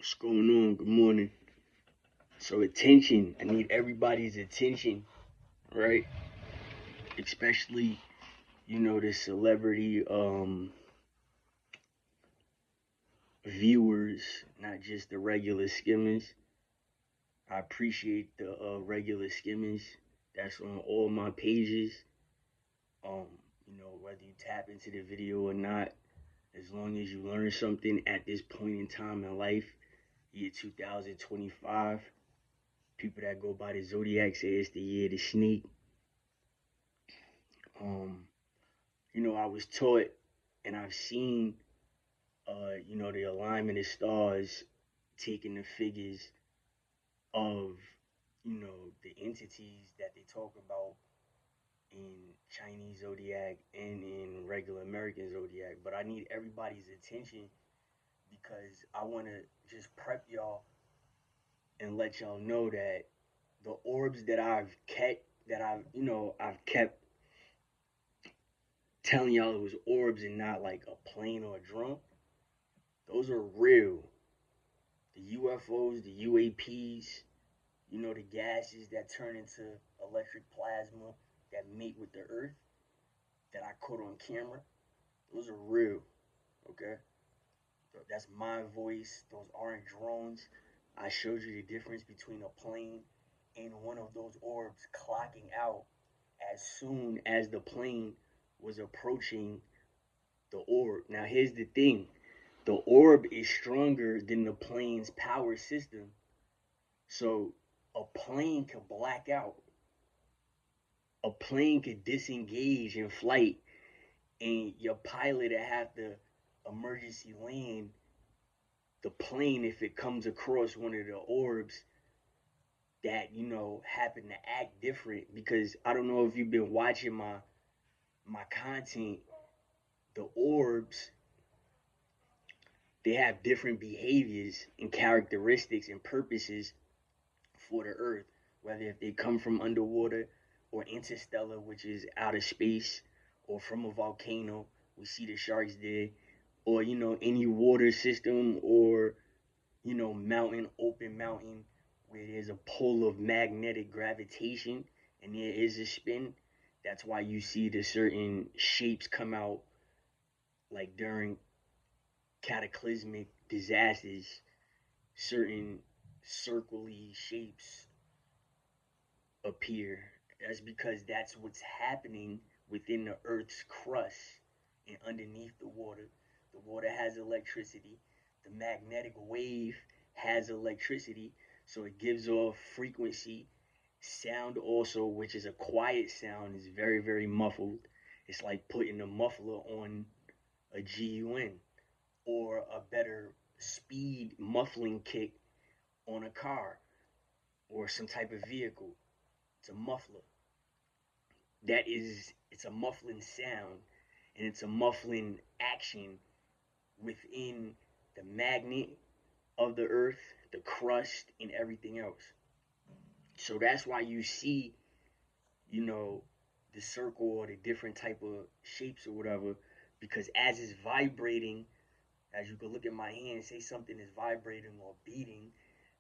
What's going on? Good morning. So attention. I need everybody's attention, right? Especially, the celebrity viewers, not just the regular skimmers. I appreciate the regular skimmers that's on all my pages. Um, whether you tap into the video or not, as long as you learn something at this point in time in life, year 2025. People that go by the zodiac say it's the year of the snake. Um, I was taught and I've seen, the alignment of stars taking the figures of, the entities that they talk about in Chinese zodiac and in regular American zodiac. But I need everybody's attention because I want to just prep y'all and let y'all know that the orbs I've kept telling y'all it was orbs and not like a plane or a drone. Those are real. The UFOs, the UAPs, the gases that turn into electric plasma that mate with the earth that I caught on camera, those are real. Okay? That's my voice. Those aren't drones. I showed you the difference between a plane and one of those orbs clocking out as soon as the plane was approaching the orb. Now, here's the thing, the orb is stronger than the plane's power system. So a plane could black out. A plane could disengage in flight, and your pilot would have to emergency land the plane if it comes across one of the orbs that happen to act different. Because I don't know if you've been watching my content. The orbs, they have different behaviors and characteristics and purposes for the earth, whether if they come from underwater or interstellar, which is outer space, or from a volcano, we see the sharks there, or any water system, or mountain, open mountain, where there's a pull of magnetic gravitation and there is a spin. That's why you see the certain shapes come out, like during cataclysmic disasters, certain circly shapes appear. That's because that's what's happening within the Earth's crust and underneath the water. The water has electricity. The magnetic wave has electricity, so it gives off frequency. Sound also, which is a quiet sound, is very, very muffled. It's like putting a muffler on a GUN or a better speed muffling kit on a car or some type of vehicle. It's a muffler. It's a muffling sound and it's a muffling action within the magnet of the earth, the crust, and everything else. So that's why you see, you know, the circle or the different type of shapes or whatever, because as it's vibrating, as you can look at my hand, say something is vibrating or beating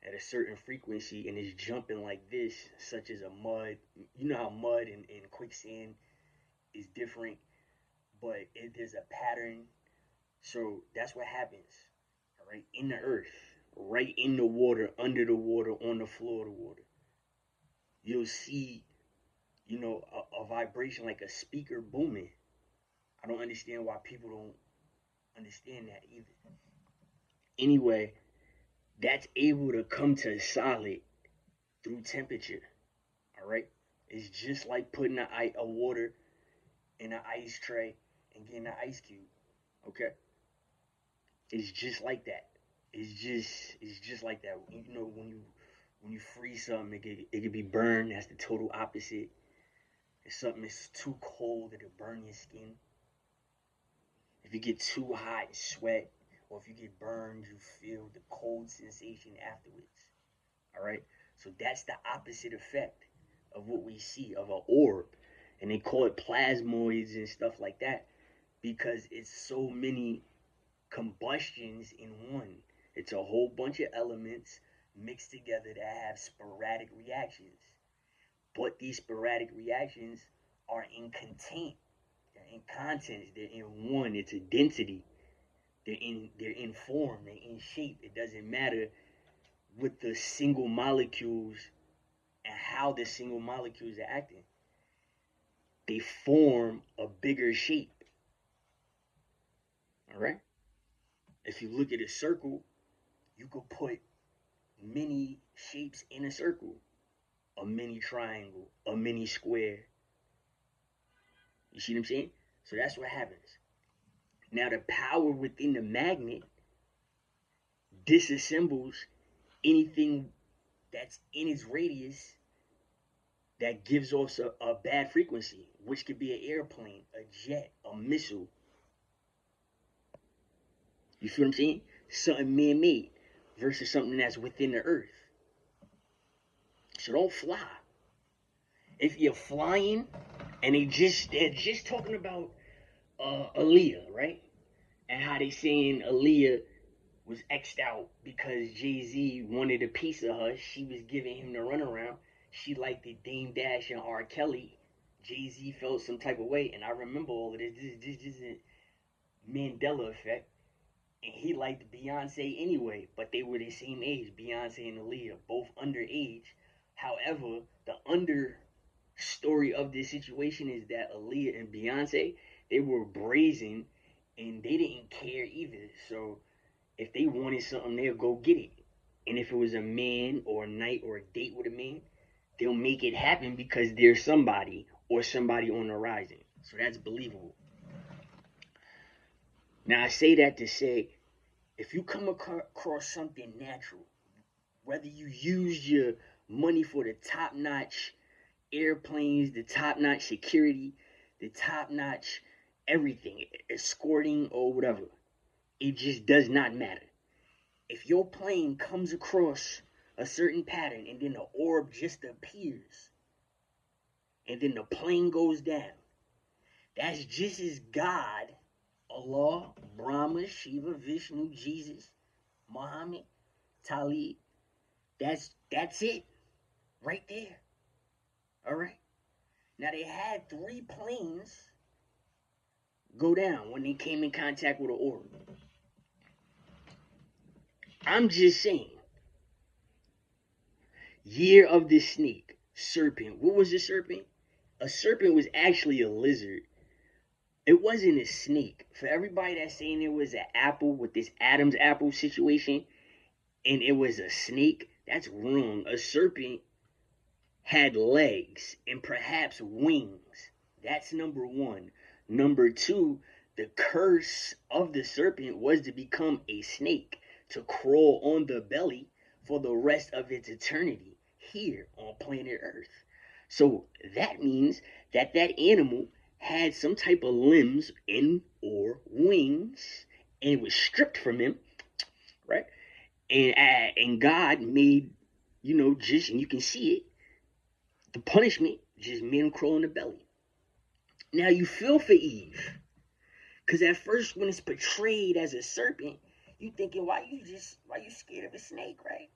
at a certain frequency and is jumping like this, such as a mud. You know how mud and quicksand is different, but there's a pattern. So that's what happens, all right, in the earth, right in the water, under the water, on the floor of the water. You'll see, a vibration like a speaker booming. I don't understand why people don't understand that either. Anyway, that's able to come to solid through temperature. All right, it's just like putting a water in an ice tray and getting an ice cube. Okay, it's just like that. It's just like that. When you freeze something, it could be burned. That's the total opposite. If something is too cold, it'll burn your skin. If you get too hot, you sweat. Or if you get burned, you feel the cold sensation afterwards. All right. So that's the opposite effect of what we see of an orb, and they call it plasmoids and stuff like that because it's so many combustions in one. It's a whole bunch of elements mixed together that have sporadic reactions. But these sporadic reactions are in content, they're in contents, they're in one, it's a density. They're in form, they're in shape. It doesn't matter with the single molecules and how the single molecules are acting. They form a bigger shape. All right. If you look at a circle, you could put many shapes in a circle, a mini triangle, a mini square. You see what I'm saying? So that's what happens. Now, the power within the magnet disassembles anything that's in its radius that gives off a bad frequency, which could be an airplane, a jet, a missile. You feel what I'm saying? Something man-made versus something that's within the earth. So don't fly. If you're flying, and they're just talking about Aaliyah, right? And how they saying Aaliyah was X'd out because Jay-Z wanted a piece of her. She was giving him the runaround. She liked the Dame Dash and R. Kelly. Jay-Z felt some type of way, and I remember all of this. This isn't Mandela effect. And he liked Beyonce anyway, but they were the same age, Beyonce and Aaliyah, both underage. However, the understory of this situation is that Aaliyah and Beyonce, they were brazen and they didn't care either. So if they wanted something, they'll go get it. And if it was a man or a night or a date with a man, they'll make it happen because there's somebody or somebody on the horizon. So that's believable. Now I say that to say, if you come across something natural, whether you use your money for the top-notch airplanes, the top-notch security, the top-notch everything, escorting or whatever, it just does not matter. If your plane comes across a certain pattern and then the orb just appears and then the plane goes down, that's just as God, Allah, Brahma, Shiva, Vishnu, Jesus, Muhammad, Talib, that's it right there. All right. Now they had 3 planes go down when they came in contact with an orb. I'm just saying. Year of the snake, serpent. What was a serpent? A serpent was actually a lizard. It wasn't a snake. For everybody that's saying it was an apple with this Adam's apple situation and it was a snake, that's wrong. A serpent had legs and perhaps wings. That's number 1. Number 2, the curse of the serpent was to become a snake, to crawl on the belly for the rest of its eternity here on planet Earth. So that means that that animal had some type of limbs and or wings, and it was stripped from him, right? And God made, just, and you can see it, the punishment just made him crawl in the belly. Now you feel for Eve, because at first when it's portrayed as a serpent, you thinking, why you scared of a snake, right?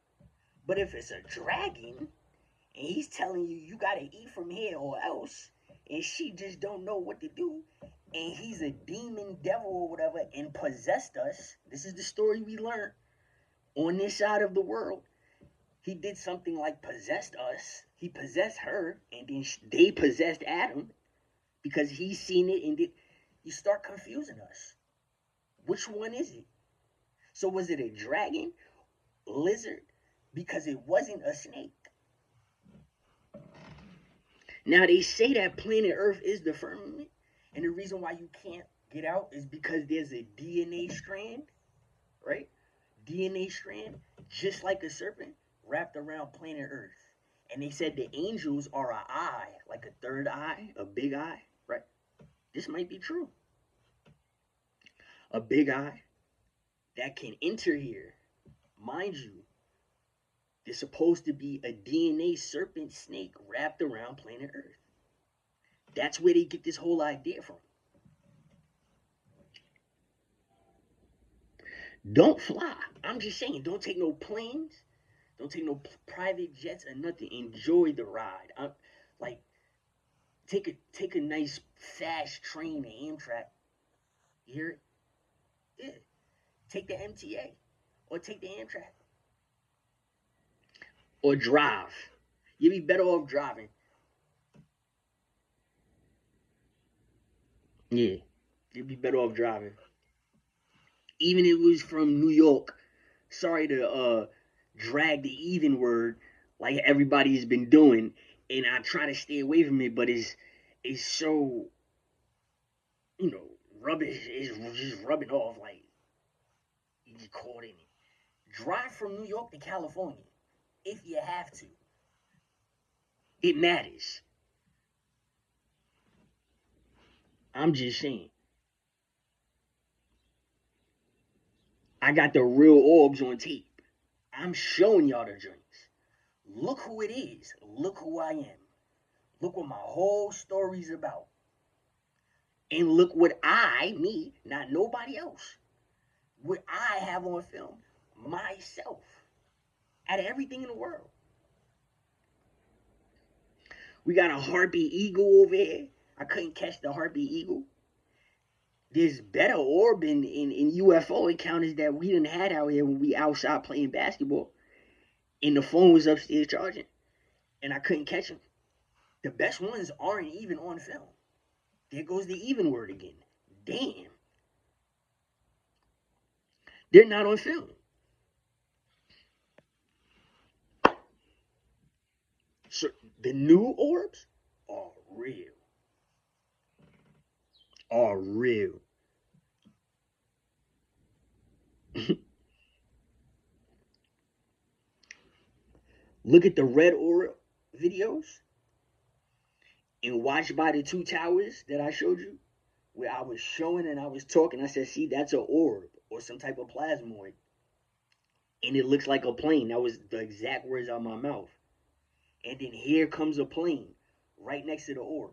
But if it's a dragon and he's telling you gotta eat from here or else, and she just don't know what to do, and he's a demon devil or whatever and possessed us. This is the story we learned on this side of the world. He did something like possessed us. He possessed her, and then they possessed Adam because he's seen it, and you start confusing us. Which one is it? So was it a dragon, lizard? Because it wasn't a snake. Now they say that planet Earth is the firmament, and the reason why you can't get out is because there's a DNA strand, right? DNA strand, just like a serpent, wrapped around planet Earth. And they said the angels are an eye, like a third eye, a big eye, right? This might be true. A big eye that can enter here. Mind you, there's supposed to be a DNA serpent snake wrapped around planet Earth. That's where they get this whole idea from. Don't fly. I'm just saying, don't take no planes. Don't take no private jets or nothing. Enjoy the ride. Like take a nice fast train to Amtrak. You hear it? Yeah. Take the MTA or take the Amtrak or drive. You'd be better off driving. Yeah, you'd be better off driving. Even if it was from New York. Sorry to drag the even word like everybody has been doing, and I try to stay away from it, but it's so, you know, rubbish. It's just rubbing off like you get caught in it. Drive from New York to California if you have to. It matters. I'm just saying. I got the real orbs on tape. I'm showing y'all the joints. Look who it is. Look who I am. Look what my whole story's about. And look what me, not nobody else, what I have on film myself out of everything in the world. We got a Harpy Eagle over here. I couldn't catch the Harpy Eagle. There's better orb in UFO encounters that we didn't had out here when we outside playing basketball. And the phone was upstairs charging. And I couldn't catch them. The best ones aren't even on film. There goes the even word again. Damn. They're not on film. So the new orbs are real. Are real. Look at the red orb videos and watch by the two towers that I showed you, where I was showing and I was talking. I said, see, that's an orb or some type of plasmoid. And it looks like a plane. That was the exact words out of my mouth. And then here comes a plane right next to the orb.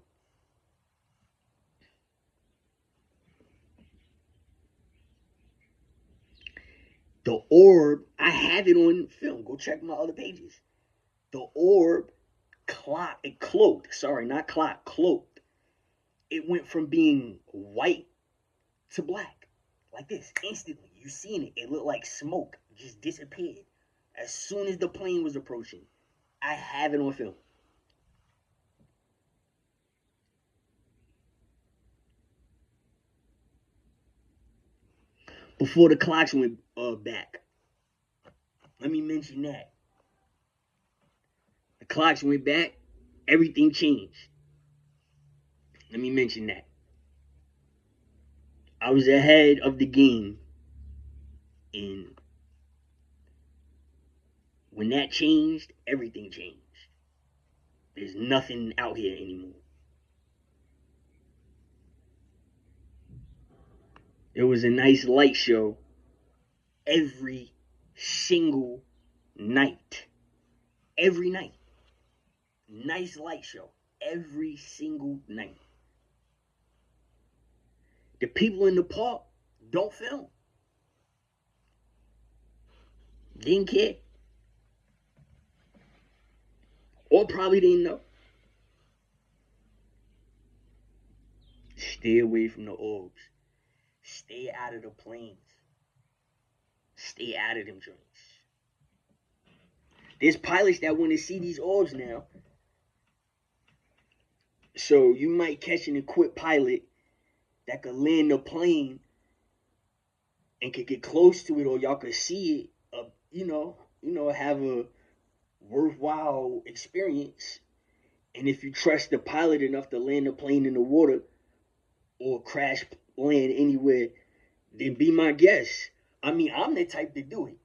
The orb, I have it on film. Go check my other pages. The orb cloaked. Sorry, not cloaked. It went from being white to black. Like this, instantly. You seen it. It looked like smoke. Just disappeared. As soon as the plane was approaching. I have it on film. Before the clocks went back. Let me mention that. The clocks went back. Everything changed. Let me mention that. I was ahead of the game. And when that changed, everything changed. There's nothing out here anymore. It was a nice light show every single night. Every night. Nice light show every single night. The people in the park don't film. Didn't care. Or probably didn't know. Stay away from the orbs. Stay out of the planes. Stay out of them joints. There's pilots that want to see these orbs now. So you might catch an equipped pilot that could land a plane and could get close to it, or y'all could see it. Have a worthwhile experience. And if you trust the pilot enough to land the plane in the water or crash land anywhere, then be my guest. I mean, I'm the type to do it.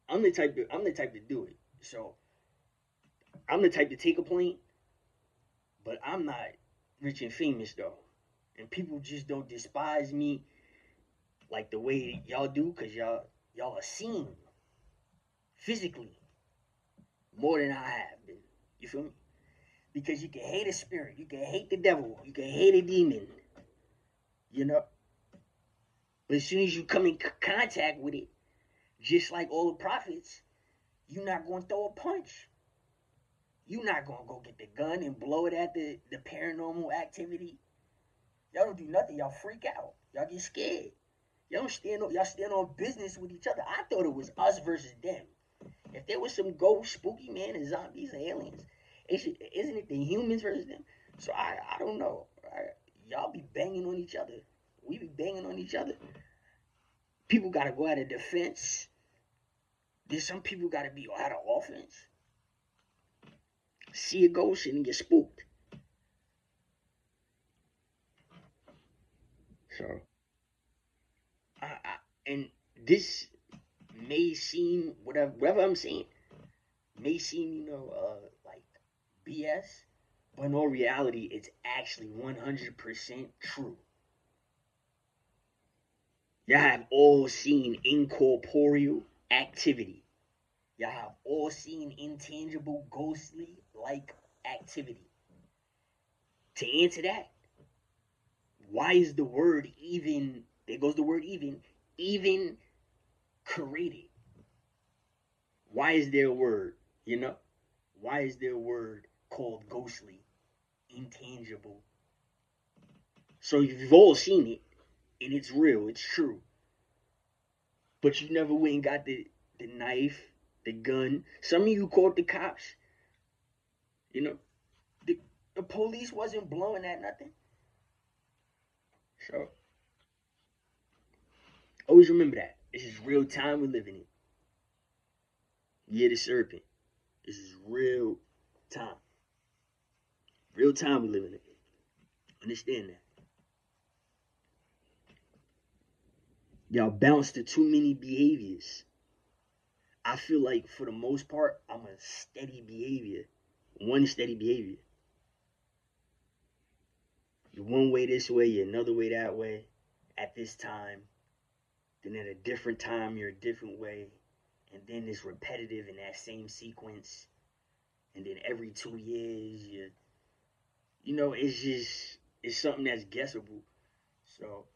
I'm the type to do it. So I'm the type to take a plane, but I'm not rich and famous though. And people just don't despise me like the way y'all do, because y'all are seen physically more than I have been. You feel me? Because you can hate a spirit, you can hate the devil, you can hate a demon. You know? But as soon as you come in contact with it, just like all the prophets, you're not going to throw a punch. You're not going to go get the gun and blow it at the paranormal activity. Y'all don't do nothing. Y'all freak out. Y'all get scared. Y'all stand on business with each other. I thought it was us versus them. If there was some ghost, spooky man, and zombies, and aliens, isn't it the humans versus them? So I don't know. Y'all be banging on each other. We be banging on each other. People gotta go out of defense. There's some people gotta be out of offense. See a ghost and get spooked. So, and this may seem whatever I'm saying may seem like BS, but in all reality, it's actually 100% true. Y'all have all seen incorporeal activity. Y'all have all seen intangible, ghostly like activity. To answer that, why is the word even, there goes the word even created? Why is there a word, Why is there a word called ghostly, intangible? So you've all seen it, and it's real, it's true. But you never went and got the knife, the gun. Some of you called the cops. The, the police wasn't blowing at nothing. So always remember that. This is real time we're living in. Year the serpent. This is real time. Real time we're living in. Understand that. Y'all bounce to too many behaviors. I feel like for the most part, I'm a steady behavior. One steady behavior. You're one way this way, you're another way that way. At this time. Then at a different time, you're a different way. And then it's repetitive in that same sequence. And then every 2 years, it's something that's guessable. So,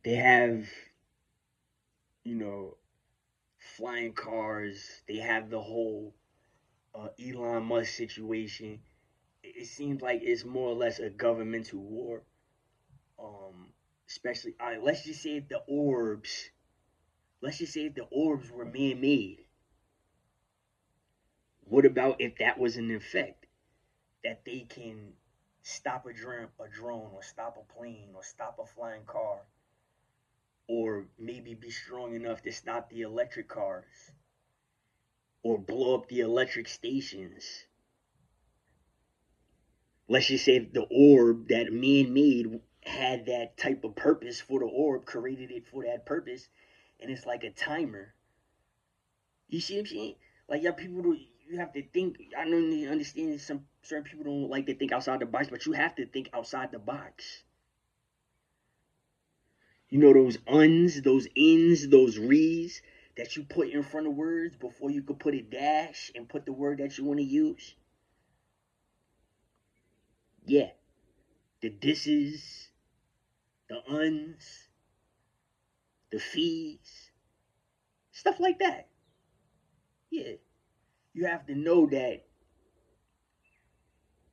they have, flying cars. They have the whole Elon Musk situation. It seems like it's more or less a governmental war. Especially, all right, let's just say if the orbs were man-made. What about if that was an effect? That they can stop a drone or stop a plane or stop a flying car, or maybe be strong enough to stop the electric cars or blow up the electric stations. Let's just say the orb that man made had that type of purpose for the orb, created it for that purpose, and it's like a timer. You see what I'm saying? Like, y'all people, you have to think. I know you understand some certain people don't like to think outside the box, but you have to think outside the box. Those uns, those ins, those re's that you put in front of words before you could put a dash and put the word that you want to use. Yeah. The disses, the uns, the fees, stuff like that. Yeah. You have to know that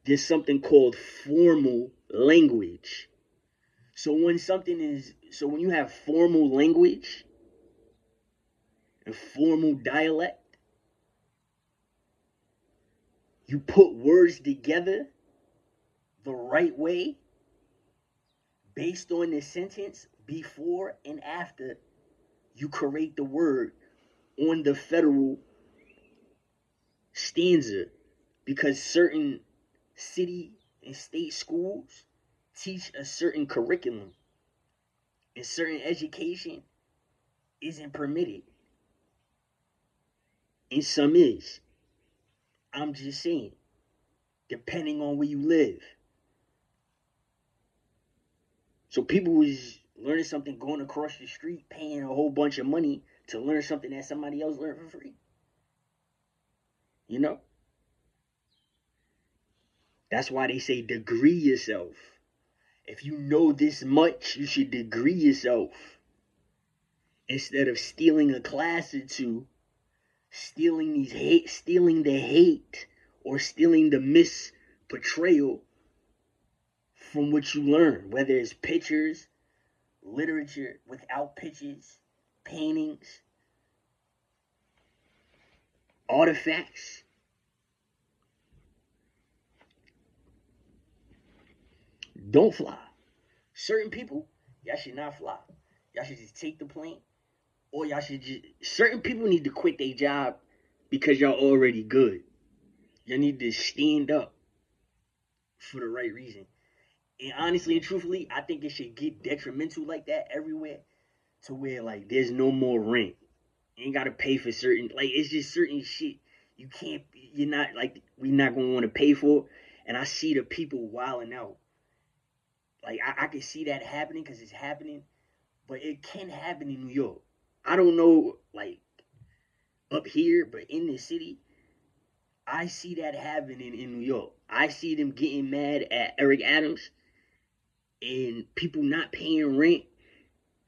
there's something called formal language. So when you have formal language and formal dialect, you put words together the right way based on the sentence before and after you create the word on the federal stanza, because certain city and state schools teach a certain curriculum and certain education isn't permitted, and some is. I'm just saying, depending on where you live. So people was learning something going across the street, paying a whole bunch of money to learn something that somebody else learned for free. That's why they say degree yourself. If you know this much, you should degree yourself. Instead of stealing a class or two, stealing the hate, or stealing the misportrayal from what you learn, whether it's pictures, literature without pictures, paintings, artifacts. Don't fly. Certain people, y'all should not fly. Y'all should just take the plane, or y'all should just. Certain people need to quit their job because y'all already good. Y'all need to stand up for the right reason. And honestly and truthfully, I think it should get detrimental like that everywhere, to where like there's no more rent. You ain't gotta pay for certain, like, it's just certain shit you can't. You're not like, we not gonna want to pay for. And I see the people wilding out. Like I can see that happening because it's happening, but it can happen in New York. I don't know, like up here, but in the city, I see that happening in New York. I see them getting mad at Eric Adams and people not paying rent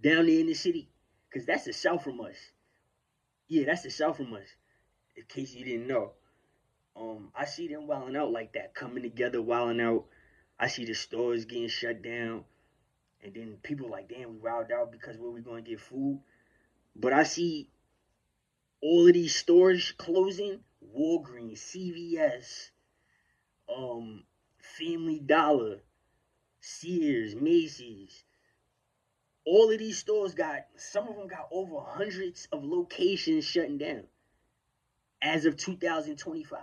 down there in the city, because that's the south from us. Yeah, that's the south from us. In case you didn't know, I see them wilding out like that, coming together, wilding out. I see the stores getting shut down, and then people like, damn, we wilded out because where we gonna get food? But I see all of these stores closing: Walgreens, CVS, Family Dollar, Sears, Macy's. All of these stores got, some of them got over hundreds of locations shutting down as of 2025.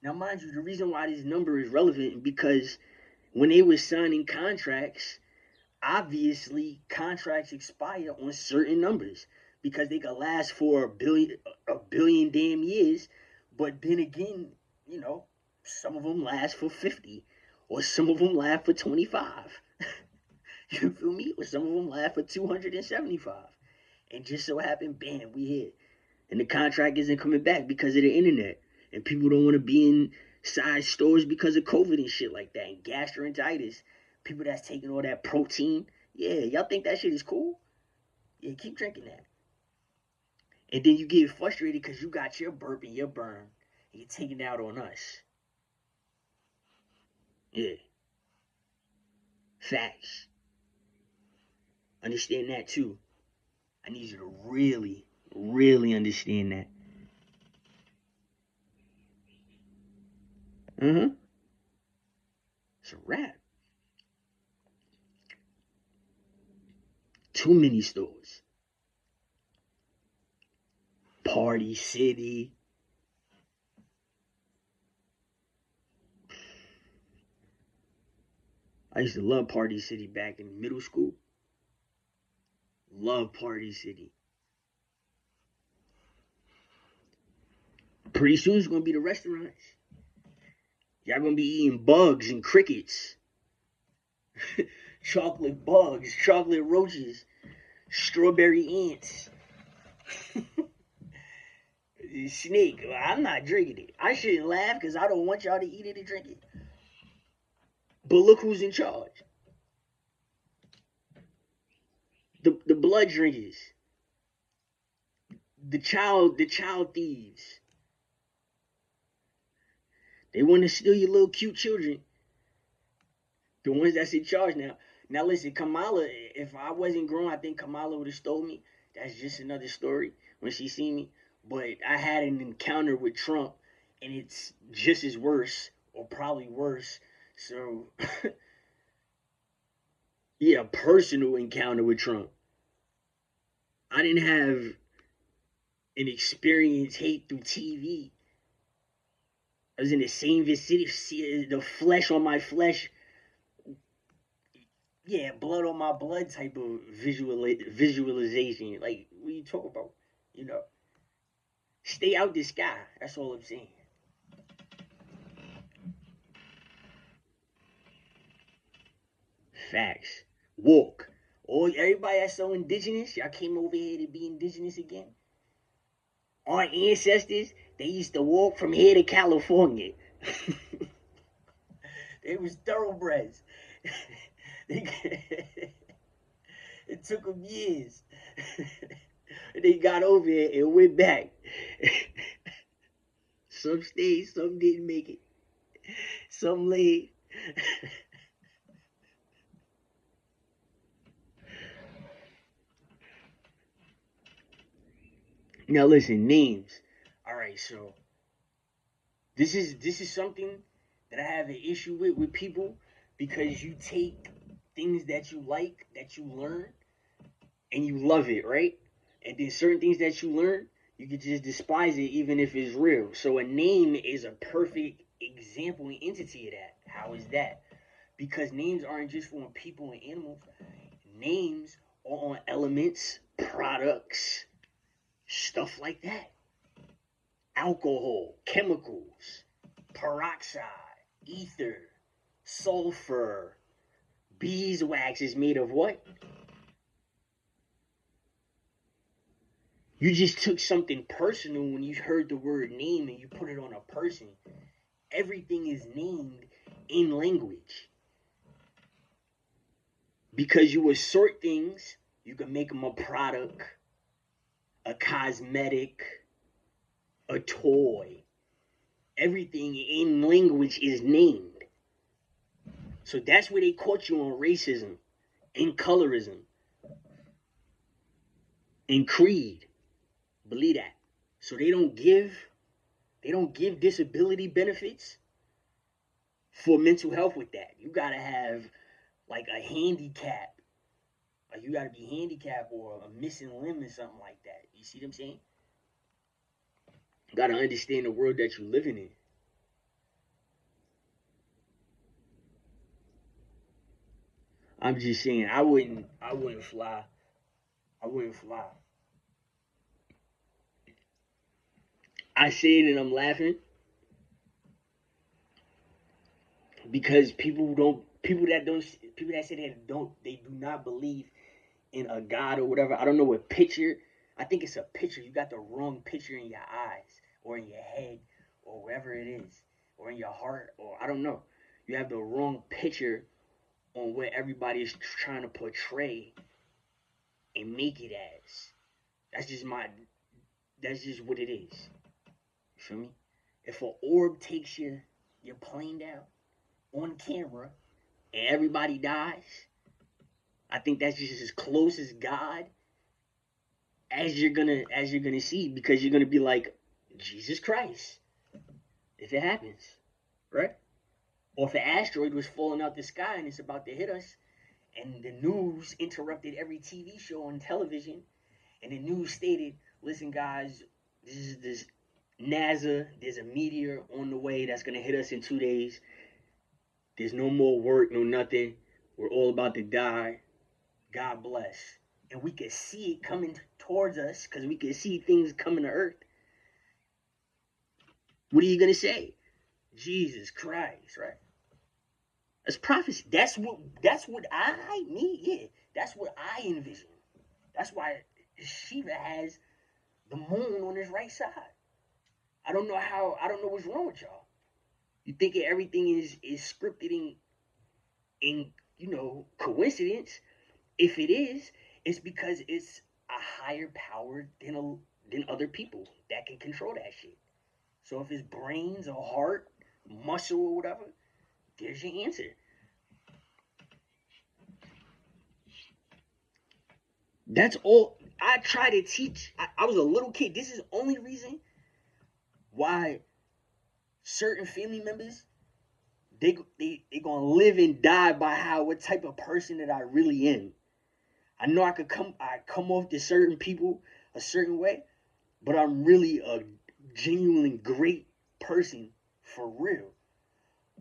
Now, mind you, the reason why this number is relevant, because when they were signing contracts, obviously contracts expire on certain numbers because they could last for a billion damn years. But then again, some of them last for 50, or some of them last for 25. You feel me? Or some of them last for 275. And just so happened, bam, we hit. And the contract isn't coming back because of the internet. And people don't want to be in size stores because of COVID and shit like that. And gastroenteritis. People that's taking all that protein. Yeah, y'all think that shit is cool? Yeah, keep drinking that. And then you get frustrated because you got your burp and your burn, and you're taking it out on us. Yeah. Facts. Understand that too. I need you to really, really understand that. It's a wrap. Too many stores. Party City. I used to love Party City back in middle school. Love Party City. Pretty soon it's gonna be the restaurants. Y'all gonna be eating bugs and crickets. Chocolate bugs, chocolate roaches, strawberry ants. Snake. I'm not drinking it. I shouldn't laugh because I don't want y'all to eat it and drink it. But look who's in charge. The blood drinkers. The child thieves. They want to steal your little cute children. The ones that's in charge now. Now listen, Kamala, if I wasn't grown, I think Kamala would have stole me. That's just another story when she seen me. But I had an encounter with Trump, and it's just as worse, or probably worse. So, yeah, a personal encounter with Trump. I didn't have an experience hate through TV. I was in the same vicinity, the flesh on my flesh. Yeah, blood on my blood type of visualization. Like, what you talk about? Stay out the sky. That's all I'm saying. Facts. Walk. Everybody that's so indigenous, y'all came over here to be indigenous again. Our ancestors, they used to walk from here to California. They was thoroughbreds. It took them years. They got over it and went back. Some stayed, some didn't make it. Some laid. Now listen, names. All right, so this is something that I have an issue with people because you take things that you like, that you learn, and you love it, right? And then certain things that you learn, you can just despise it even if it's real. So a name is a perfect example and entity of that. How is that? Because names aren't just for people and animals. Names are on elements, products, stuff like that. Alcohol, chemicals, peroxide, ether, sulfur. Beeswax is made of what? You just took something personal when you heard the word name and you put it on a person. Everything is named in language. Because you assort things, you can make them a product, a cosmetic, a toy. Everything in language is named. So that's where they caught you on racism and colorism and creed. Believe that. So they don't give disability benefits for mental health with that. You gotta have like a handicap. Like you gotta be handicapped or a missing limb or something like that. You see what I'm saying? You gotta understand the world that you're living in. I'm just saying I wouldn't fly. I wouldn't fly. I say it and I'm laughing because people that say they do not believe in a God or whatever. I don't know what picture. I think it's a picture. You got the wrong picture in your eyes or in your head or wherever it is or in your heart or I don't know. You have the wrong picture on what everybody is trying to portray and make it as. That's just my. That's just what it is. You feel me? If an orb takes your plane down on camera and everybody dies, I think that's just as close as God as you're gonna see because you're gonna be like Jesus Christ if it happens, right? Or if an asteroid was falling out the sky and it's about to hit us, and the news interrupted every TV show on television, and the news stated, "Listen, guys, this NASA. There's a meteor on the way that's gonna hit us in 2 days. There's no more work, no nothing. We're all about to die. God bless." And we could see it coming towards us because we could see things coming to Earth. What are you gonna say? Jesus Christ, right? That's prophecy. That's what yeah. That's what I envision. That's why Shiva has the moon on his right side. I don't know what's wrong with y'all. You think everything is scripted in coincidence. If it is, it's because it's a higher power than other people that can control that shit. So if it's brains or heart, muscle or whatever, there's your answer. That's all I try to teach. I was a little kid. This is the only reason why certain family members they gonna live and die by what type of person that I really am. I know I come off to certain people a certain way, but I'm really a genuinely great person for real.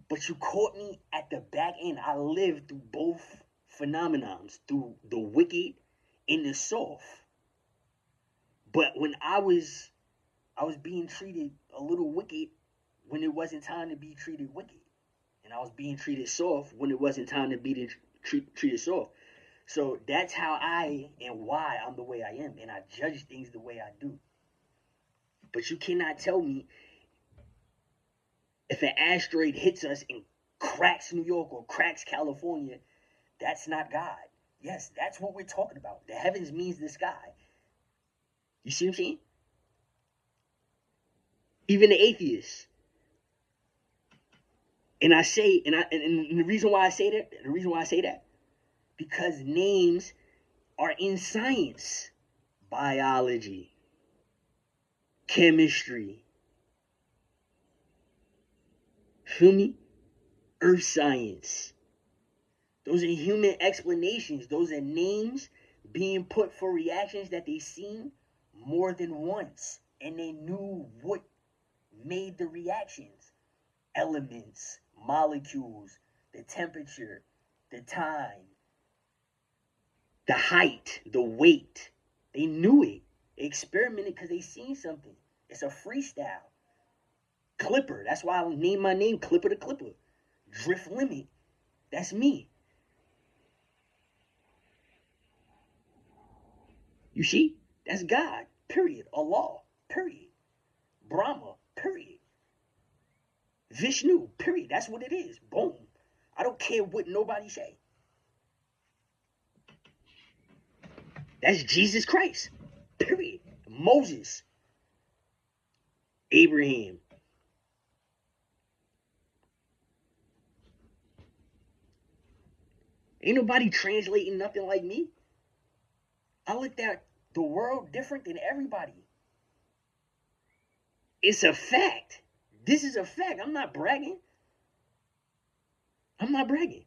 But you caught me at the back end. I lived through both phenomenons, through the wicked and the soft. But when I was being treated a little wicked when it wasn't time to be treated wicked, and I was being treated soft when it wasn't time to be treated soft. So that's how I and why I'm the way I am, and I judge things the way I do. But you cannot tell me if an asteroid hits us and cracks New York or cracks California, that's not God. Yes, that's what we're talking about. The heavens means the sky. You see what I'm saying? Even the atheists. And I say, and the reason why I say that, because names are in science, biology, chemistry, feel me? Earth science. Those are human explanations. Those are names being put for reactions that they seen more than once. And they knew what made the reactions. Elements, molecules, the temperature, the time, the height, the weight. They knew it. They experimented because they seen something. It's a freestyle. Clipper. That's why I named my name Clipper the Clipper. Drift Limit. That's me. You see? That's God. Period. Allah. Period. Brahma. Period. Vishnu. Period. That's what it is. Boom. I don't care what nobody say. That's Jesus Christ. Period. Moses. Abraham. Ain't nobody translating nothing like me. I looked at the world different than everybody. It's a fact. This is a fact. I'm not bragging. I'm not bragging.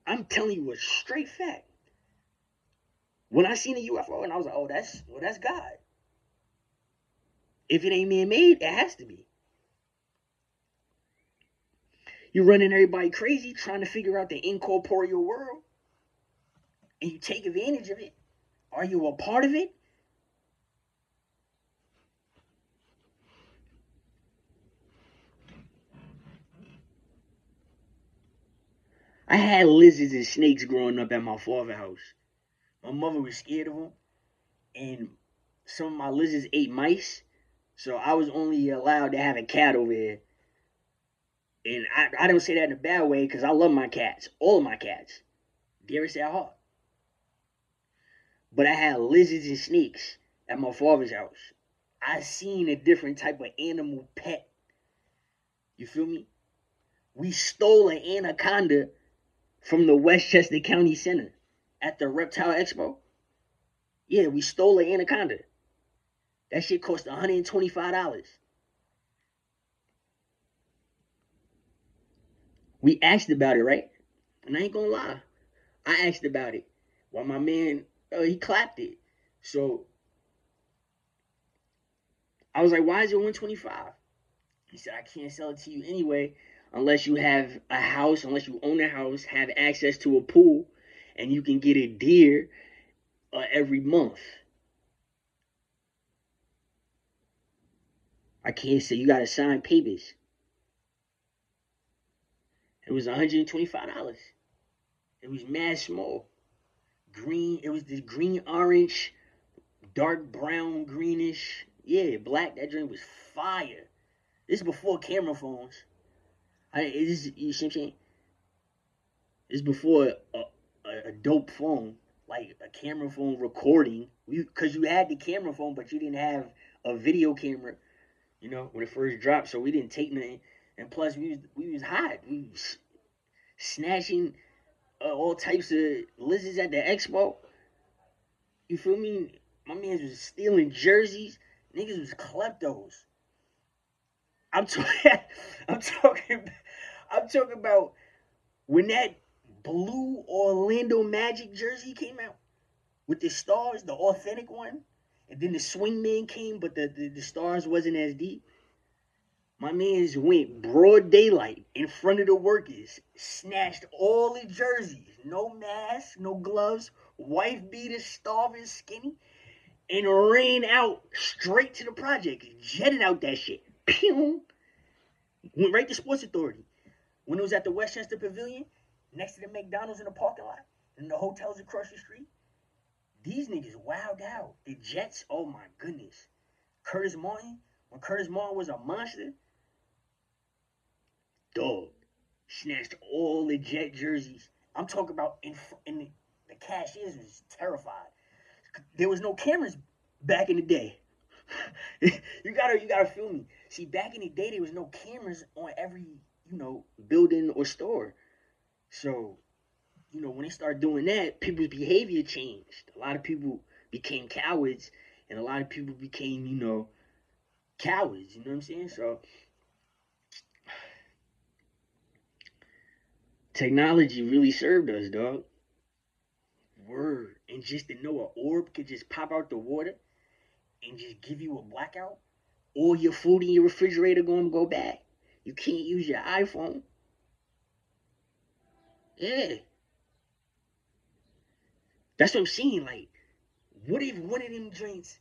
I'm telling you a straight fact. When I seen a UFO and I was like, oh, that's God. If it ain't man-made, it has to be. You're running everybody crazy trying to figure out the incorporeal world, and you take advantage of it. Are you a part of it? I had lizards and snakes growing up at my father's house. My mother was scared of them, and some of my lizards ate mice, so I was only allowed to have a cat over here. And I don't say that in a bad way because I love my cats, all of my cats, dearest at heart. But I had lizards and snakes at my father's house. I seen a different type of animal pet. You feel me? We stole an anaconda from the Westchester County Center at the Reptile Expo. Yeah, we stole an anaconda. That shit cost $125. We asked about it, right? And I ain't gonna lie. I asked about it. While my man, he clapped it. So I was like, why is it 125? He said, I can't sell it to you anyway unless you have a house, unless you own a house, have access to a pool, and you can get a deer every month. I can't say you got to sign papers. It was $125. It was mad small. Green, it was this green orange, dark brown, greenish. Yeah, black. That drink was fire. This is before camera phones. You see what I'm saying? This is before a dope phone, like a camera phone recording. Because you had the camera phone, but you didn't have a video camera. You know, when it first dropped, so we didn't take nothing. And plus, we was hot. We was snatching all types of lizards at the expo. You feel me? My man was stealing jerseys. Niggas was kleptos. I'm talking. I'm talking. I'm talking about when that blue Orlando Magic jersey came out with the stars, the authentic one, and then the swingman came, but the stars wasn't as deep. My man's went broad daylight in front of the workers, snatched all the jerseys, no mask, no gloves, wife beater, starving, skinny, and ran out straight to the project, jetted out that shit. Pew! Went right to Sports Authority. When it was at the Westchester Pavilion, next to the McDonald's in the parking lot, and the hotels across the street, these niggas wowed out. The Jets, oh my goodness. Curtis Martin, when Curtis Martin was a monster, Dog. Snatched all the Jet jerseys. I'm talking about in the cashiers was terrified. There was no cameras back in the day. you gotta feel me. See, back in the day, there was no cameras on every building or store. So when they started doing that, people's behavior changed. A lot of people became cowards, and a lot of people became cowards. You know what I'm saying? So technology really served us, dog. Word. And just to know an orb could just pop out the water and just give you a blackout, all your food in your refrigerator gonna go bad. You can't use your iPhone. Yeah, that's what I'm saying. Like, what if one of them drinks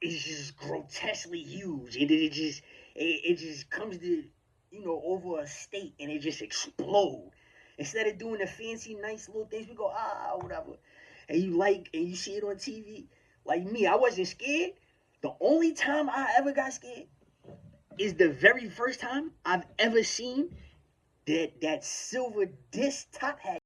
is just grotesquely huge, and then it just comes to over a state, and it just explode. Instead of doing the fancy, nice little things, we go whatever, and you see it on TV. Like me, I wasn't scared. The only time I ever got scared is the very first time I've ever seen that silver disc top hat